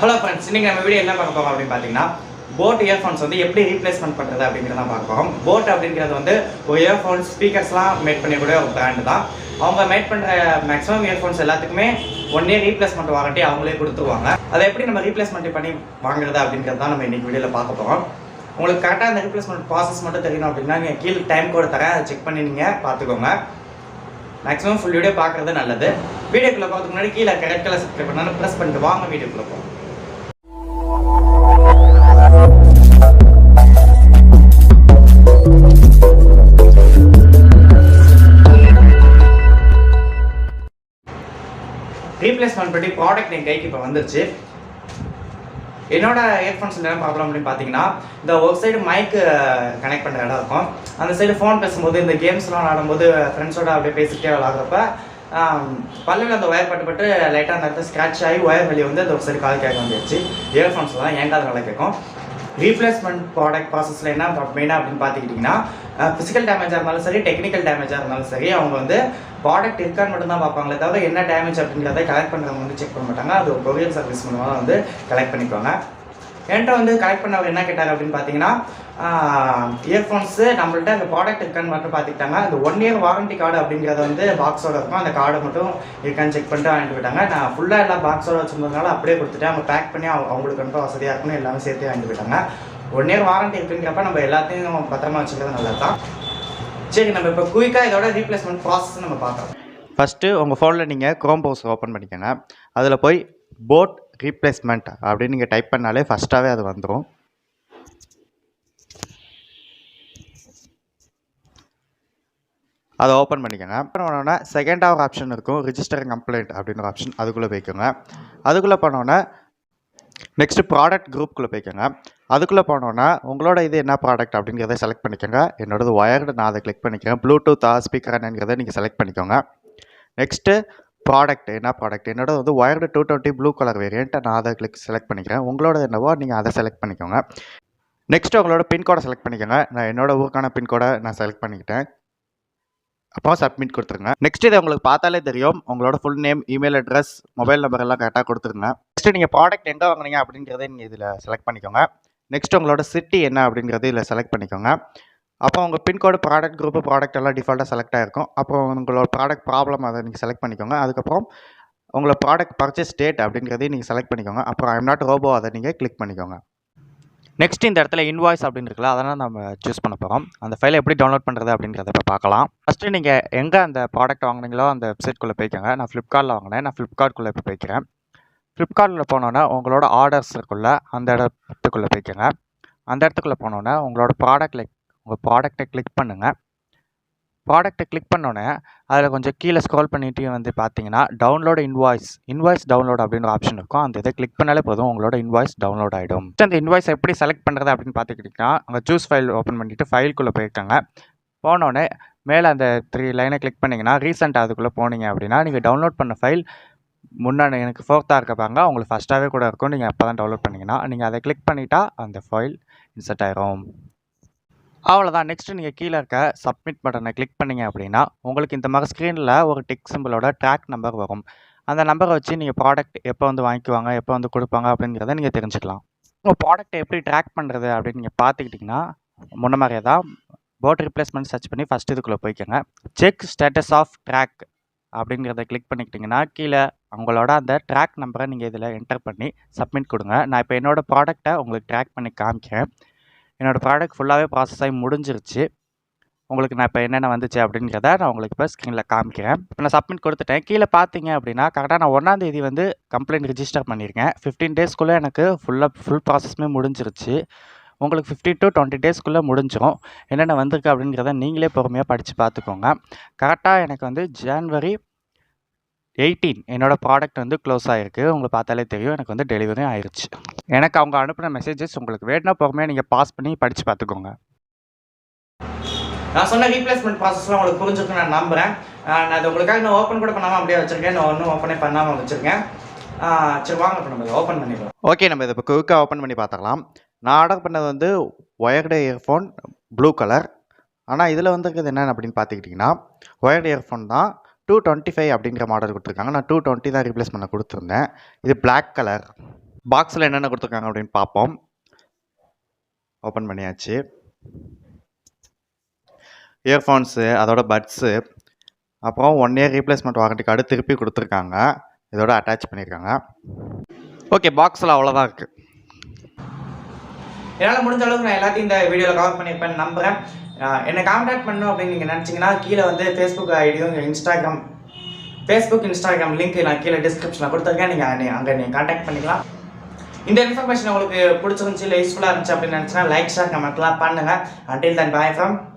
Hello friends, இன்றைக்கி நம்ம video என்ன பார்க்க போகிறோம் அப்படின்னு பார்த்தீங்கன்னா, போட் இயர்ஃபோன்ஸ் வந்து எப்படி ரீப்ளேஸ்மெண்ட் பண்ணுறது அப்படிங்கிறத பார்க்க போகிறோம். போட் அப்படிங்கிறது வந்து ஒரு இயர்ஃபோன்ஸ் ஸ்பீக்கர்ஸ்லாம் மேட் பண்ணக்கூடிய ஒரு பிராண்டு தான். அவங்க மேட் பண்ணுற மேக்ஸிமம் இயர்ஃபோன்ஸ் எல்லாத்துக்குமே 1 இயர் ரீப்ளேஸ்மெண்ட் வாரண்டி அவங்களே கொடுத்துருவாங்க. அதை எப்படி நம்ம ரீப்ளேஸ்மெண்ட் பண்ணி வாங்குறது அப்படிங்கிறது தான் நம்ம இன்றைக்கி வீடியோவில் பார்க்க போகிறோம். உங்களுக்கு கரெக்டாக அந்த ரீப்ளேஸ்மெண்ட் ப்ராசஸ் மட்டும் தெரியணும் அப்படின்னா நீங்கள் கீழே டைம் கோடு தரேன், அதை செக் பண்ணி நீங்கள் பார்த்துக்கோங்க. மேக்ஸிமம் ஃபுல் வீடியோ பார்க்குறது நல்லது. வீடியோக்குள்ளே பார்க்கறதுக்கு முன்னாடி கீழே கரெக்டாக சப்ஸ்கிரைப் பண்ணாலும் ப்ரெஸ் பண்ணிட்டு வாங்க வீடியோக்குள்ளே போகும். ரீப்ளேஸ்மெண்ட் பண்ணி ப்ராடக்ட் என் கைக்கு இப்போ வந்துருச்சு. என்னோட இயர்ஃபோன்ஸில் என்ன ப்ராப்ளம் அப்படின்னு பார்த்தீங்கன்னா, இந்த ஒரு சைடு மைக்கு கனெக்ட் பண்ணுற இடம் இருக்கும். அந்த சைடு ஃபோன் பேசும்போது, இந்த கேம்ஸ்லாம் விளாடும்போது ஃப்ரெண்ட்ஸோட அப்படியே பேசிக்கிட்டே விளாட்றப்ப பல்லில் அந்த ஒயர் பட்டு லைட்டாக அந்த இடத்துல ஸ்க்ராட்ச் ஆகி ஒயர் வெளியே வந்து அந்த ஒரு சைடு கால் கேட்க வந்துடுச்சு. இயர்ஃபோன்ஸில் தான் எங்காவது நல்லா கேட்கும். ரீப்ளேஸ்மெண்ட் ப்ராடக்ட் ப்ராசஸில் என்ன மெயினாக அப்படின்னு பார்த்துக்கிட்டிங்கன்னா, ஃபிசிக்கல் டேமேஜாக இருந்தாலும் சரி, டெக்னிக்கல் டேமேஜாக இருந்தாலும் சரி, அவங்க வந்து ப்ராடக்ட் இருக்கான்னு மட்டும்தான் பார்ப்பாங்களே தவிர என்ன டேமேஜ் அப்படிங்கிறத கலெக்ட் பண்ணுறவங்க வந்து செக் பண்ண மாட்டாங்க. அது ஒரு கொரியர் சர்வீஸ் மூலமாக வந்து கலெக்ட் பண்ணிக்குவாங்க. என்கிட்ட வந்து கலெக்ட் பண்ணவர் என்ன கேட்டார் அப்படின்னு பார்த்தீங்கன்னா, இயர்ஃபோன்ஸு நம்மள்ட்ட அந்த ப்ராடக்ட் இருக்கான்னு மட்டும் பார்த்துக்கிட்டாங்க. அந்த 1 இயர் வாரண்டி கார்டு அப்படிங்கிறது வந்து பாக்ஸோட இருக்கும். அந்த கார்டை மட்டும் இருக்கான்னு செக் பண்ணிட்டு வாங்கிட்டு போயிட்டாங்க. நான் ஃபுல்லாக எல்லாம் பாக்ஸோட வச்சுருந்ததுனால அப்படியே கொடுத்துட்டேன். அவங்க பேக் பண்ணி அவங்களுக்கு ரொம்ப வசதியாக இருக்குன்னு எல்லாமே சேர்த்து வாங்கிட்டு போயிட்டாங்க. 1 இயர் வாரண்டி இருக்குங்கிறப்ப நம்ம எல்லாத்தையும் பத்திரமா வச்சுக்கிறது நல்லது தான். சரி, நம்ம இப்போ குயிக்காக இதோட ரீப்ளேஸ்மெண்ட் ப்ராசஸ் நம்ம பார்க்கலாம். ஃபஸ்ட்டு உங்கள் ஃபோனில் நீங்கள் க்ரோம் ப்ரௌசர் ஓப்பன் பண்ணிக்கோங்க. அதில் போய் போட் ரீப்ளேஸ்மெண்ட் அப்படின்னு நீங்கள் டைப் பண்ணாலே ஃபஸ்ட்டாகவே அது வந்துடும். அதை ஓப்பன் பண்ணிக்கோங்க. பண்ணோன்னா செகண்டாக ஒரு ஆப்ஷன் இருக்கும், ரிஜிஸ்டர் கம்ப்ளைண்ட் அப்படின்னு ஒரு ஆப்ஷன். அதுக்குள்ளே போய்க்கோங்க. அதுக்குள்ளே போனோன்னா நெக்ஸ்ட்டு ப்ராடக்ட் குரூப்புக்குள்ளே போய்க்கோங்க. அதுக்குள்ளே போனோன்னா உங்களோட இது என்ன ப்ராடக்ட் அப்படிங்கிறத செலக்ட் பண்ணிக்கோங்க. என்னோடது ஒயர்டு, நான் அதை கிளிக் பண்ணிக்கிறேன். ப்ளூடூத்தா ஸ்பீக்கர் என்னங்கிறத நீங்கள் செலக்ட் பண்ணிக்கோங்க. நெக்ஸ்ட்டு ப்ராடக்ட் என்ன ப்ராடக்ட், என்னோட வந்து ஒயர்டு 220 ப்ளூ கலர் வேரியன்ட், நான் அதை செலக்ட் பண்ணிக்கிறேன். உங்களோட என்னவோ நீங்கள் அதை செலக்ட் பண்ணிக்கோங்க. நெக்ஸ்ட்டு உங்களோட பின்கோடை செலக்ட் பண்ணிக்கோங்க. நான் என்னோட ஊருக்கான பின்கோடை நான் செலக்ட் பண்ணிக்கிட்டேன். அப்போ சப்மிட் கொடுத்துருங்க. நெக்ஸ்ட் இதை உங்களுக்கு பார்த்தாலே தெரியும், உங்களோட full name, email address, mobile number எல்லாம் கரெக்டாக கொடுத்துருங்க. நெக்ஸ்ட்டு நீங்கள் ப்ராடக்ட் எங்கே வாங்குனீங்க அப்படிங்கிறத நீங்கள் இதில் செலக்ட் பண்ணிக்கோங்க. நெக்ஸ்ட் உங்களோட சிட்டி என்ன அப்படிங்கிறது இதில் செலக்ட் பண்ணிக்கோங்க. அப்போ உங்கள் பின்கோடு, ப்ராடக்ட் குரூப்பு, ப்ராடக்ட் எல்லாம் டிஃபால்ட்டாக செலக்ட் ஆகிருக்கும். அப்புறம் உங்களோட ப்ராடக்ட் ப்ராப்ளம் அதை நீங்கள் செலக்ட் பண்ணிக்கோங்க. அதுக்கப்புறம் உங்களோட ப்ராடக்ட் பர்ச்சேஸ் டேட் அப்படிங்கிறதையும் நீங்கள் செலக்ட் பண்ணிக்கோங்க. அப்புறம் ஐம் நாட் ரோபோ அதை நீங்கள் கிளிக் பண்ணிக்கோங்க. நெக்ஸ்ட் இந்த இடத்துல இன்வாய்ஸ் அப்படின்னு இருக்குல்ல, அதெல்லாம் நம்ம சூஸ் பண்ண போகிறோம். அந்த ஃபைலை எப்படி டவுன்லோட் பண்ணுறது அப்படிங்கிறத இப்போ பார்க்கலாம். ஃபஸ்ட்டு நீங்கள் எங்கே அந்த ப்ராடக்ட் வாங்கினீங்களோ அந்த வெப்சைட்குள்ளே போய்க்கோங்க. நான் ஃப்ளிப்கார்ட்டில் வாங்கினேன். நான் ஃப்ளிப்கார்ட்குள்ளே இப்போ போய்க்கிறேன். ஃப்ளிப்கார்ட்டில் போனோன்னா உங்களோட ஆர்டர்ஸ் இருக்குள்ள அந்த இடத்துக்குள்ளே போய்க்கோங்க. அந்த இடத்துக்குள்ளே போனோன்னா உங்களோட உங்கள் ப்ராடக்டை கிளிக் பண்ணுங்கள். ப்ராடக்ட்டை கிளிக் பண்ணோன்னே அதில் கொஞ்சம் கீழே ஸ்க்ரோல் பண்ணிட்டு வந்து பார்த்தீங்கன்னா, டவுன்லோட் இன்வாய்ஸ் டவுன்லோட் அப்படின்னு ஒரு ஆப்ஷன் இருக்கும். அந்த இதை கிளிக் பண்ணாலே போதும், உங்களோட இன்வாய்ஸ் டவுன்லோட் ஆகிடும். அந்த இன்வாய்ஸ் எப்படி செலக்ட் பண்ணுறது அப்படின்னு பார்த்துக்கிட்டிங்கன்னா, அங்கே சூஸ் ஃபைல் ஓப்பன் பண்ணிவிட்டு ஃபைலுக்குள்ளே போயிருக்காங்க. போனோடனே மேலே அந்த 3 லைனை கிளிக் பண்ணிங்கன்னா, ரீசெண்டாக அதுக்குள்ளே போனீங்க அப்படின்னா, நீங்கள் டவுன்லோட் பண்ண ஃபைல் முன்னாடி எனக்கு 4th இருக்க பாருங்க, உங்களுக்கு ஃபஸ்ட்டாகவே கூட இருக்கும். நீங்கள் அப்போ தான் டவுன்லோட் பண்ணிங்கன்னா நீங்கள் அதை கிளிக் பண்ணிட்டா அந்த ஃபைல் இன்சர்ட் ஆயிரும். அவ்வளோதான். நெக்ஸ்ட்டு நீங்கள் கீழே இருக்க சப்மிட் பட்டனை கிளிக் பண்ணிங்க அப்படின்னா உங்களுக்கு இந்த மாதிரி ஸ்க்ரீனில் ஒரு டிக் சிம்பிளோட ட்ராக் நம்பர் வரும். அந்த நம்பரை வச்சு நீங்கள் ப்ராடக்ட் எப்போ வந்து வாங்கிக்குவாங்க, எப்போ வந்து கொடுப்பாங்க அப்படிங்கிறத நீங்கள் தெரிஞ்சுக்கலாம். உங்கள் ப்ராடக்ட்டை எப்படி ட்ராக் பண்ணுறது அப்படின்னு நீங்கள் பார்த்துக்கிட்டிங்கன்னா, முன்ன மாதிரியே தான் போட் ரீப்ளேஸ்மெண்ட் சர்ச் பண்ணி ஃபஸ்ட் இதுக்குள்ளே போய்க்கோங்க. செக் ஸ்டேட்டஸ் ஆஃப் ட்ராக் அப்படிங்கிறத கிளிக் பண்ணிக்கிட்டிங்கன்னா, கீழே உங்களோட அந்த ட்ராக் நம்பரை நீங்கள் இதில் என்டர் பண்ணி சப்மிட் கொடுங்க. நான் இப்போ என்னோடய ப்ராடக்ட்டை உங்களுக்கு ட்ராக் பண்ணி காமிக்கிறேன். என்னோடய ப்ராடக்ட் ஃபுல்லாகவே ப்ராசஸ் ஆகி முடிஞ்சிருச்சு. உங்களுக்கு நான் இப்போ என்னென்ன வந்துச்சு அப்படிங்கிறத நான் உங்களுக்கு இப்போ ஸ்க்ரீனில் காமிக்கிறேன். இப்போ நான் சப்மிட் கொடுத்துட்டேன். கீழே பார்த்தீங்க அப்படின்னா கரெக்டாக நான் 1ஆம் தேதி வந்து கம்ப்ளைண்ட் ரிஜிஸ்டர் பண்ணியிருக்கேன். 15 டேஸ்க்குள்ளே எனக்கு ஃபுல் ப்ராசஸுமே முடிஞ்சிருச்சு. உங்களுக்கு 15 to 20 டேஸ்க்குள்ளே முடிஞ்சிடும். என்னென்ன வந்திருக்கு அப்படிங்கிறத நீங்களே பொறுமையாக படித்து பார்த்துக்கோங்க. கரெக்டாக எனக்கு வந்து January 18 என்னோடய ப்ராடக்ட் வந்து க்ளோஸ் ஆகிருக்கு. உங்களுக்கு பார்த்தாலே தெரியும், எனக்கு வந்து டெலிவரி ஆயிடுச்சு. எனக்கு அவங்க அனுப்பின மெசேஜஸ் உங்களுக்கு வேணும்னா பொறுமையாக நீங்கள் பாஸ் பண்ணி படித்து பார்த்துக்கோங்க. நான் சொன்ன ரீப்ளேஸ்மெண்ட் ப்ராசஸ்லாம் உங்களுக்கு புரிஞ்சுருக்கு நான் நம்புகிறேன். நான் அது உங்களுக்காக நான் ஓப்பன் கூட பண்ணாமல் அப்படியே வச்சுருக்கேன். நான் ஒன்றும் ஓப்பனே பண்ணாமல் வச்சுருக்கேன். சரி, வாங்க இப்போ நம்ம இதை ஓப்பன் பண்ணிக்கலாம். ஓகே, நம்ம இதை இப்போ குயிக்காக ஓப்பன் பண்ணி பார்த்துக்கலாம். நான் ஆர்டர் பண்ணது வந்து ஒயர்டு இயர்ஃபோன் ப்ளூ கலர். ஆனால் இதில் வந்துருக்குது என்னென்னு அப்படின்னு பார்த்துக்கிட்டிங்கன்னா, ஒயர்டு இயர்ஃபோன் தான். 225 அப்படிங்கிற மாடல் கொடுத்துருக்காங்க. நான் 220 தான் ரீப்ளேஸ் பண்ண கொடுத்துருந்தேன். இது பிளாக் கலர். பாக்ஸில் என்னென்ன கொடுத்துருக்காங்க அப்படின்னு பார்ப்போம். ஓப்பன் பண்ணியாச்சு. இயர்ஃபோன்ஸு, அதோட பட்ஸு, அப்புறம் 1 இயர் ரீப்ளேஸ்மெண்ட் வாரண்டி கார்டு திருப்பி கொடுத்துருக்காங்க. இதோட அட்டாச் பண்ணியிருக்காங்க. ஓகே, பாக்ஸில் அவ்வளோதான் இருக்குது. என்னால் முடிஞ்ச அளவுக்கு நான் எல்லாத்தையும் இந்த வீடியோவில் கவர் பண்ணியிருப்பேன்னு நம்புகிறேன். என்னை கான்டாக்ட் பண்ணணும் அப்படின்னு நீங்கள் நினச்சிங்கன்னா கீழே வந்து ஃபேஸ்புக் ஐடியும் இன்ஸ்டாகிராம் லிங்க் நான் கீழே டிஸ்கிரிப்ஷனில் கொடுத்துருக்கேன். நீங்கள் அங்கே நீங்கள் கான்டாக்ட் பண்ணிக்கலாம். இந்த இன்ஃபர்மேஷன் உங்களுக்கு பிடிச்சிருந்துச்சு இல்லை யூஸ்ஃபுல்லாக இருந்துச்சு அப்படின்னு நினச்சினா லைக் ஷேர் கமெண்ட்லாம் பண்ணுங்கள். Until then, bye from